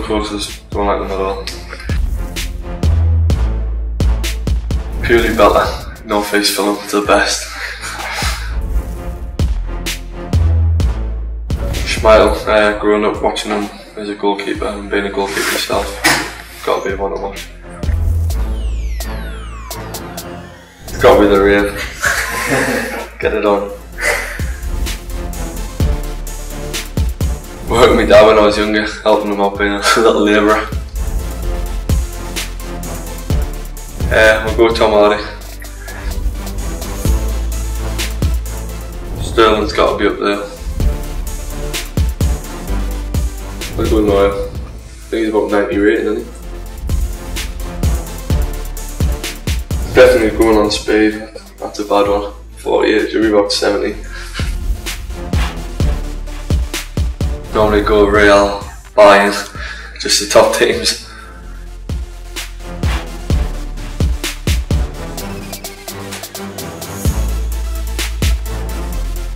coasters, don't like them at all. Purely better, no face film, it's the best. Schmeichel, growing up watching him as a goalkeeper and being a goalkeeper yourself, gotta be one to watch. It's gotta be the rave. Get it on. Worked with my dad when I was younger, helping him out being a little labourer. We'll go with Tom Hardy. Sterling's got to be up there. I'll go with Noel. I think he's about 90 rating, isn't he? Definitely going on speed, that's a bad one. 48, should be about 70. Normally go Real, Bayern, just the top teams.